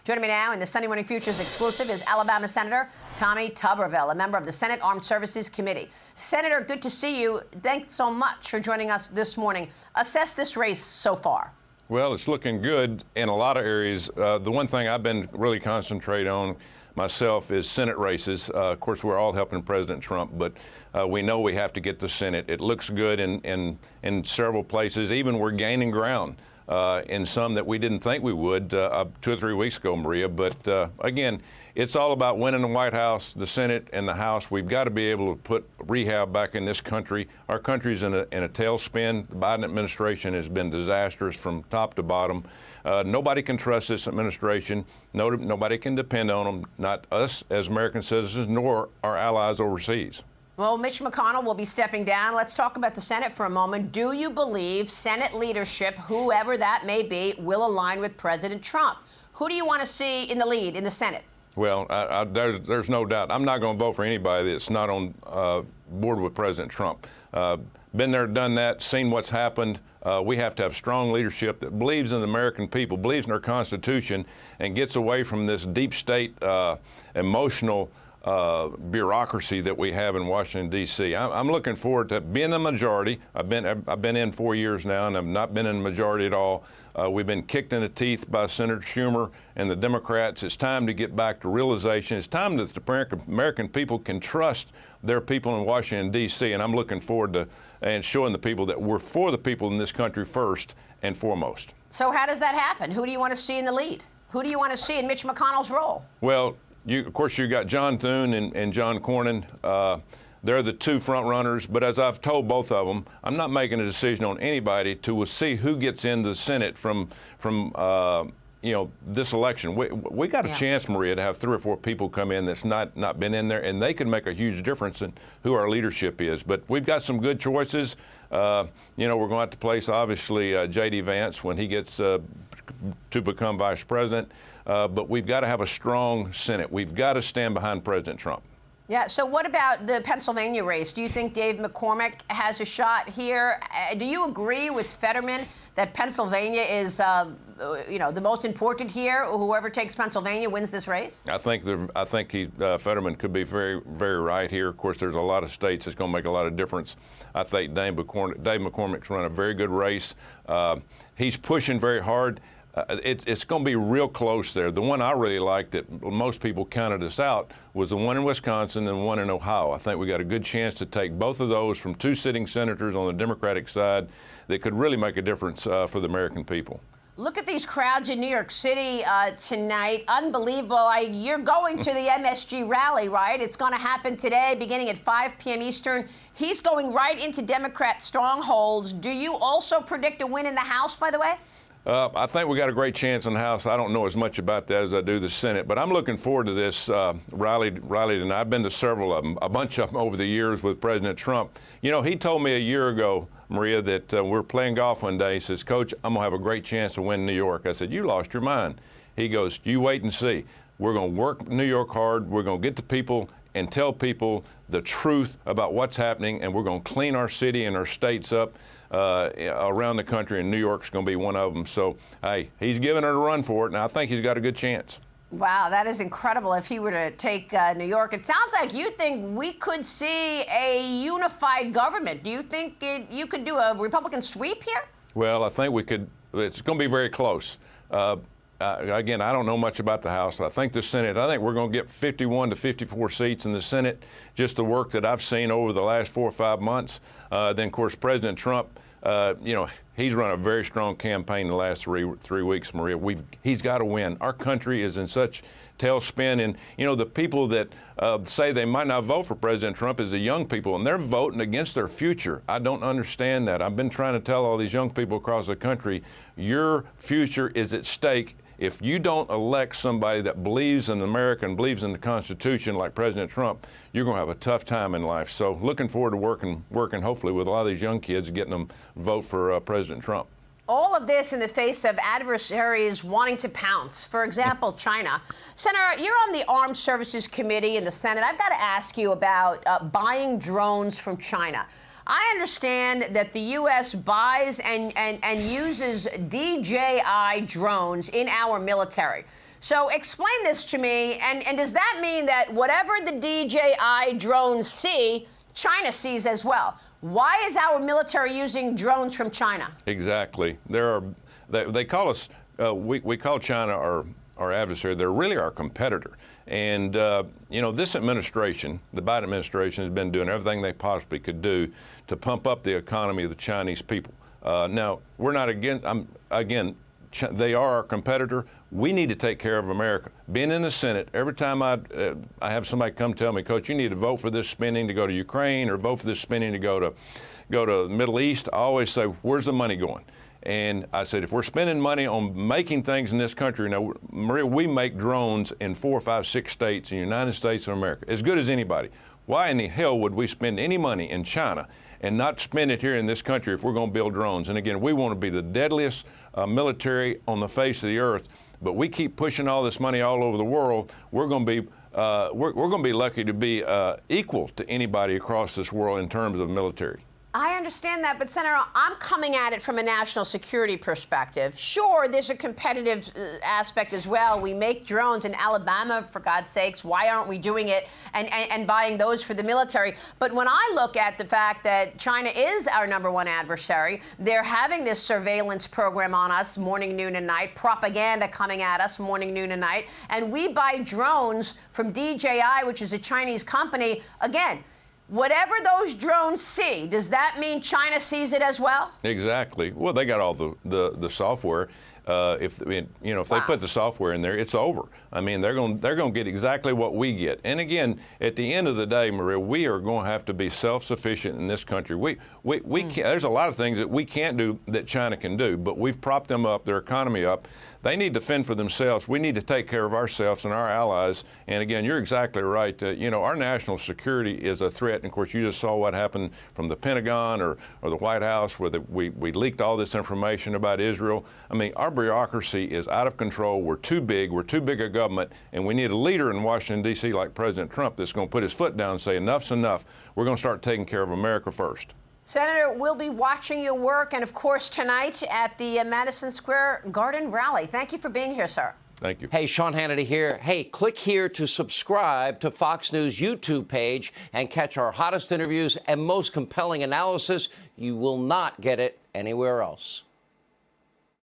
Joining me now in the Sunday Morning Futures exclusive is Alabama Senator Tommy Tuberville, a member of the Senate Armed Services Committee. Senator, good to see you. Thanks so much for joining us this morning. Assess this race so far. Well, it's looking good in a lot of areas. The one thing I've been really concentrating on myself is Senate races. Of course, we're all helping President Trump, but we know we have to get the Senate. It looks good in several places. Even we're gaining ground in some that we didn't think we would 2 or 3 weeks ago, Maria. But again, it's all about winning the White House, the Senate, and the House. We've got to be able to put rehab back in this country. Our country's in a tailspin. The Biden administration has been disastrous from top to bottom. Nobody can trust this administration. Nobody can depend on them, not us as American citizens, nor our allies overseas. Well, Mitch McConnell will be stepping down. Let's talk about the Senate for a moment. Do you believe Senate leadership, whoever that may be, will align with President Trump? Who do you want to see in the lead in the Senate? Well, there's no doubt. I'm not going to vote for anybody that's not on board with President Trump. Been there, done that, seen what's happened. We have to have strong leadership that believes in the American people, believes in our Constitution, and gets away from this deep state emotional bureaucracy that we have in Washington, D.C. I'm looking forward to being a majority. I've been in 4 years now, and I've not been in the majority at all. We've been kicked in the teeth by Senator Schumer and the Democrats. It's time to get back to realization. It's time that the American people can trust their people in Washington, D.C., and I'm looking forward to and showing the people that we're for the people in this country first and foremost. So how does that happen? Who do you want to see in the lead? Who do you want to see in Mitch McConnell's role? Well, of course, you got John Thune and John Cornyn. They're the two front runners. But as I've told both of them, I'm not making a decision on anybody to see who gets into the Senate from this election. We got a chance, Maria, to have 3 or 4 people come in that's not been in there, and they can make a huge difference in who our leadership is. But we've got some good choices. We're going to have to place, obviously, J.D. Vance when he gets to become vice president. But we've got to have a strong Senate. We've got to stand behind President Trump. Yeah, so what about the Pennsylvania race? Do you think Dave McCormick has a shot here? Do you agree with Fetterman that Pennsylvania is, the most important here? Whoever takes Pennsylvania wins this race? I think Fetterman could be very, very right here. Of course, there's a lot of states that's going to make a lot of difference. I think Dave McCormick's run a very good race. He's pushing very hard. It's going to be real close there. The one I really liked that most people counted us out was the one in Wisconsin and the one in Ohio. I think we got a good chance to take both of those from 2 sitting senators on the Democratic side that could really make a difference for the American people. Look at these crowds in New York City tonight. Unbelievable. You're going to the MSG rally, right? It's going to happen today beginning at 5 p.m. Eastern. He's going right into Democrat strongholds. Do you also predict a win in the House, by the way? I think we got a great chance in the House. I don't know as much about that as I do the Senate, but I'm looking forward to this rally tonight. I've been to several of them, a bunch of them over the years with President Trump. You know, he told me a year ago, Maria, that we're playing golf one day. He says, Coach, I'm going to have a great chance to win New York. I said, you lost your mind. He goes, you wait and see. We're going to work New York hard. We're going to get the people and tell people the truth about what's happening, and we're going to clean our city and our states up around the country, and New York's going to be one of them. So, hey, he's giving it a run for it, and I think he's got a good chance. Wow, that is incredible if he were to take New York. It sounds like you think we could see a unified government. Do you think you could do a Republican sweep here? Well, I think we could. It's going to be very close. Again, I don't know much about the House. I think the Senate, I think we're going to get 51 to 54 seats in the Senate, just the work that I've seen over the last 4 or 5 months. Then, of course, President Trump, he's run a very strong campaign the last three weeks, Maria. He's got to win. Our country is in such tailspin. And, the people that say they might not vote for President Trump is the young people, and they're voting against their future. I don't understand that. I've been trying to tell all these young people across the country, your future is at stake. If you don't elect somebody that believes in America and believes in the Constitution like President Trump, you're going to have a tough time in life. So looking forward to working hopefully with a lot of these young kids, getting them to vote for President Trump. All of this in the face of adversaries wanting to pounce. For example, China. Senator, you're on the Armed Services Committee in the Senate. I've got to ask you about buying drones from China. I understand that the U.S. buys and uses DJI drones in our military. So explain this to me, and does that mean that whatever the DJI drones see, China sees as well? Why is our military using drones from China? Exactly. They call us, we call China our adversary. They're really our competitor. And, this administration, the Biden administration, has been doing everything they possibly could do to pump up the economy of the Chinese people. Now, we're not again, they are our competitor. We need to take care of America. Being in the Senate, every time I have somebody come tell me, Coach, you need to vote for this spending to go to Ukraine or vote for this spending to go to the Middle East, I always say, where's the money going? And I said, if we're spending money on making things in this country, now, Maria, we make drones in 4, 5, 6 states in the United States of America, as good as anybody. Why in the hell would we spend any money in China and not spend it here in this country if we're going to build drones? And again, we want to be the deadliest military on the face of the earth, but we keep pushing all this money all over the world. We're going to be we're going to be lucky to be equal to anybody across this world in terms of military. I understand that, but Senator, I'm coming at it from a national security perspective. Sure, there's a competitive aspect as well. We make drones in Alabama, for God's sakes. Why aren't we doing it and buying those for the military? But when I look at the fact that China is our #1 adversary, they're having this surveillance program on us morning, noon, and night, propaganda coming at us morning, noon, and night, and we buy drones from DJI, which is a Chinese company. Again, whatever those drones see, does that mean China sees it as well? Exactly. Well, they got all the software. If they put the software in there, it's over. I mean, they're going to get exactly what we get. And again, at the end of the day, Maria, we are going to have to be self-sufficient in this country. We can't, there's a lot of things that we can't do that China can do, but we've propped them up, their economy up. They need to fend for themselves. We need to take care of ourselves and our allies. And again, you're exactly right. Our national security is a threat. And of course, you just saw what happened from the Pentagon or the White House, where we leaked all this information about Israel. I mean, our bureaucracy is out of control. We're too big. We're too big a government. And we need a leader in Washington, D.C. like President Trump that's going to put his foot down and say, enough's enough. We're going to start taking care of America first. Senator, we'll be watching your work and, of course, tonight at the Madison Square Garden rally. Thank you for being here, sir. Thank you. Hey, Sean Hannity here. Hey, click here to subscribe to Fox News YouTube page and catch our hottest interviews and most compelling analysis. You will not get it anywhere else.